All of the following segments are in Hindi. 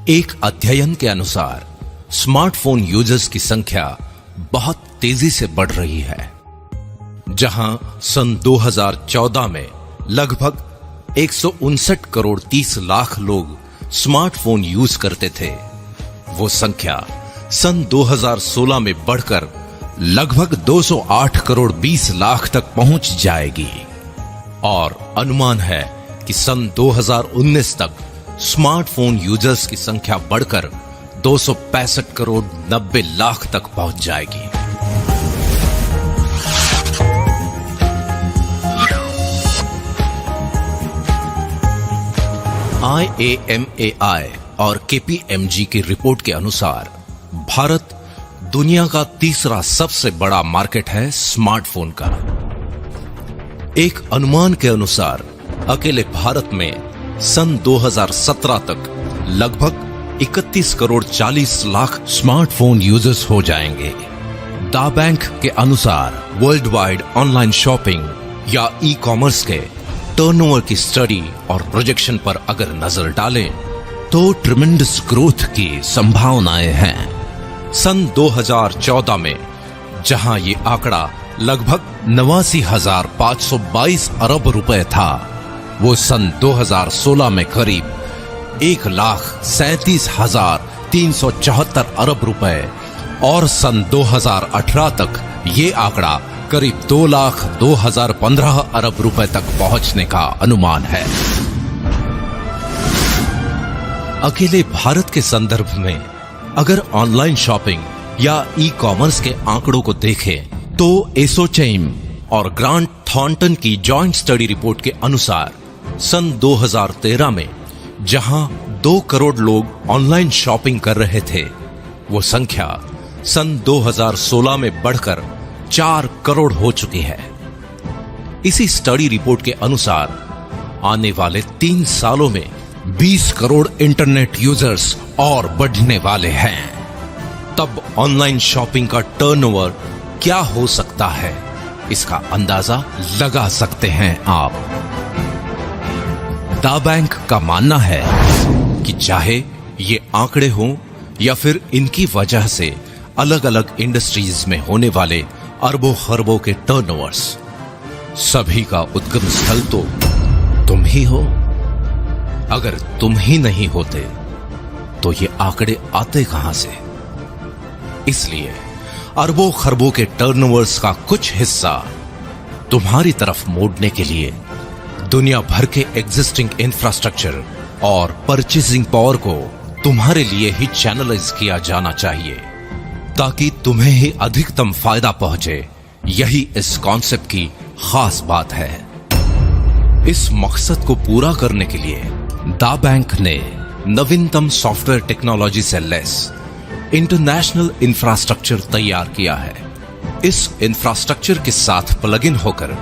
एक अध्ययन के अनुसार स्मार्टफोन यूजर्स की संख्या बहुत तेजी से बढ़ रही है। जहां सन 2014 में लगभग 159 करोड़ 30 लाख लोग स्मार्टफोन यूज करते थे, वो संख्या सन 2016 में बढ़कर लगभग 208 करोड़ 20 लाख तक पहुंच जाएगी। और अनुमान है कि सन 2019 तक स्मार्टफोन यूजर्स की संख्या बढ़कर 265 करोड़ 90 लाख तक पहुंच जाएगी। IAMAI और KPMG की रिपोर्ट के अनुसार भारत दुनिया का तीसरा सबसे बड़ा मार्केट है स्मार्टफोन का। एक अनुमान के अनुसार अकेले भारत में सन 2017 तक लगभग 31 करोड़ 40 लाख स्मार्टफोन यूजर्स हो जाएंगे। दा बैंक के अनुसार वर्ल्ड वाइड ऑनलाइन शॉपिंग या ई कॉमर्स के टर्नओवर की स्टडी और प्रोजेक्शन पर अगर नजर डालें तो ट्रिमेंडस ग्रोथ की संभावनाएं हैं। सन 2014 में जहां ये आंकड़ा लगभग 89,522 अरब रुपए था, वो सन 2016 में करीब 1,37,374 अरब रुपए और सन 2018 तक ये आंकड़ा करीब 2,02,015 अरब रुपए तक पहुंचने का अनुमान है। अकेले भारत के संदर्भ में अगर ऑनलाइन शॉपिंग या ई कॉमर्स के आंकड़ों को देखें तो एसोचैम और ग्रांट थॉर्नटन की जॉइंट स्टडी रिपोर्ट के अनुसार सन 2013 में जहां 2 करोड़ लोग ऑनलाइन शॉपिंग कर रहे थे, वो संख्या सन 2016 में बढ़कर 4 करोड़ हो चुकी है। इसी स्टडी रिपोर्ट के अनुसार आने वाले 3 सालों में 20 करोड़ इंटरनेट यूजर्स और बढ़ने वाले हैं। तब ऑनलाइन शॉपिंग का टर्नओवर क्या हो सकता है, इसका अंदाजा लगा सकते हैं आप। दा बैंक का मानना है कि चाहे ये आंकड़े हों या फिर इनकी वजह से अलग अलग इंडस्ट्रीज में होने वाले अरबों खरबों के टर्नओवर्स, सभी का उद्गम स्थल तो तुम ही हो। अगर तुम ही नहीं होते तो ये आंकड़े आते कहां से? इसलिए अरबों खरबों के टर्नओवर्स का कुछ हिस्सा तुम्हारी तरफ मोड़ने के लिए दुनिया भर के एग्जिस्टिंग इंफ्रास्ट्रक्चर और परचेसिंग पावर को तुम्हारे लिए ही चैनलाइज किया जाना चाहिए ताकि तुम्हें ही अधिकतम फायदा पहुंचे। यही इस कॉन्सेप्ट की खास बात है। इस मकसद को पूरा करने के लिए दा बैंक ने नवीनतम सॉफ्टवेयर टेक्नोलॉजी से लैस इंटरनेशनल इंफ्रास्ट्रक्चर तैयार किया है। इस इंफ्रास्ट्रक्चर के साथ प्लग इन होकर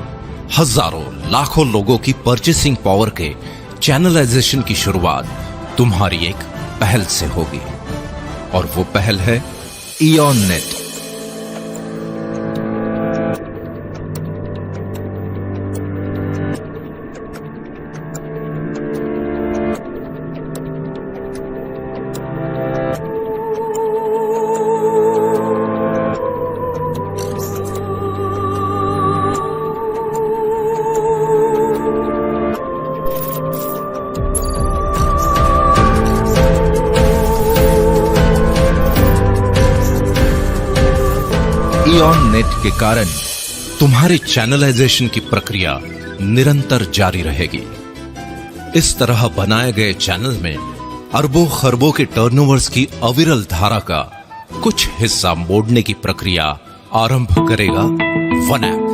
हजारों लाखों लोगों की परचेसिंग पावर के चैनलाइजेशन की शुरुआत तुम्हारी एक पहल से होगी, और वो पहल है इयॉन नेट। इयॉन नेट के कारण तुम्हारे चैनलाइजेशन की प्रक्रिया निरंतर जारी रहेगी। इस तरह बनाए गए चैनल में अरबों खरबों के टर्नओवर्स की अविरल धारा का कुछ हिस्सा मोड़ने की प्रक्रिया आरंभ करेगा वन ऐप।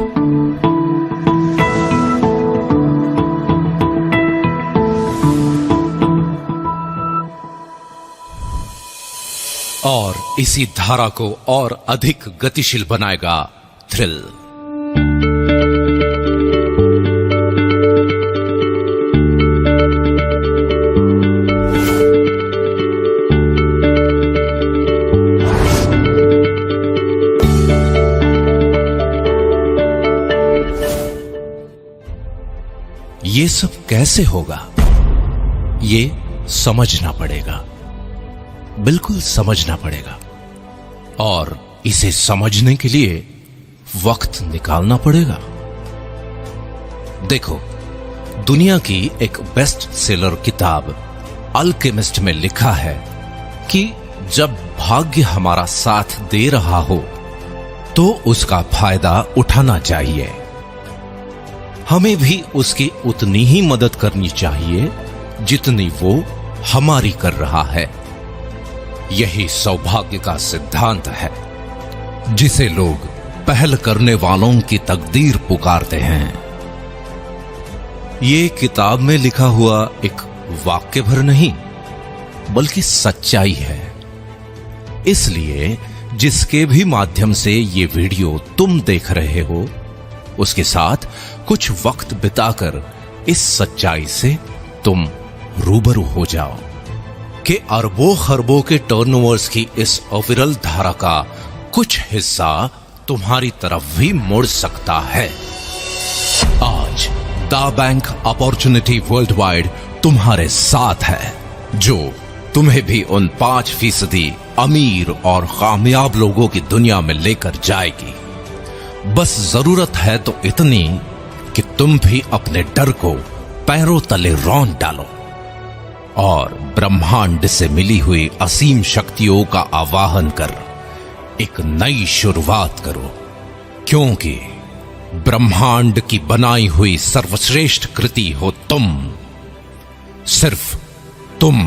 और इसी धारा को और अधिक गतिशील बनाएगा थ्रिल। ये सब कैसे होगा, ये समझना पड़ेगा। बिल्कुल समझना पड़ेगा और इसे समझने के लिए वक्त निकालना पड़ेगा। देखो, दुनिया की एक बेस्ट सेलर किताब अल्केमिस्ट में लिखा है कि जब भाग्य हमारा साथ दे रहा हो तो उसका फायदा उठाना चाहिए। हमें भी उसकी उतनी ही मदद करनी चाहिए जितनी वो हमारी कर रहा है। यही सौभाग्य का सिद्धांत है जिसे लोग पहल करने वालों की तकदीर पुकारते हैं। ये किताब में लिखा हुआ एक वाक्य भर नहीं बल्कि सच्चाई है। इसलिए जिसके भी माध्यम से ये वीडियो तुम देख रहे हो उसके साथ कुछ वक्त बिताकर इस सच्चाई से तुम रूबरू हो जाओ कि अरबों खरबों के टर्नओवर्स की इस अविरल धारा का कुछ हिस्सा तुम्हारी तरफ भी मुड़ सकता है। आज the bank opportunity world wide तुम्हारे साथ है, जो तुम्हें भी उन 5% अमीर और कामयाब लोगों की दुनिया में लेकर जाएगी। बस जरूरत है तो इतनी कि तुम भी अपने डर को पैरों तले रौंद डालो और ब्रह्मांड से मिली हुई असीम शक्तियों का आवाहन कर एक नई शुरुआत करो, क्योंकि ब्रह्मांड की बनाई हुई सर्वश्रेष्ठ कृति हो तुम, सिर्फ तुम।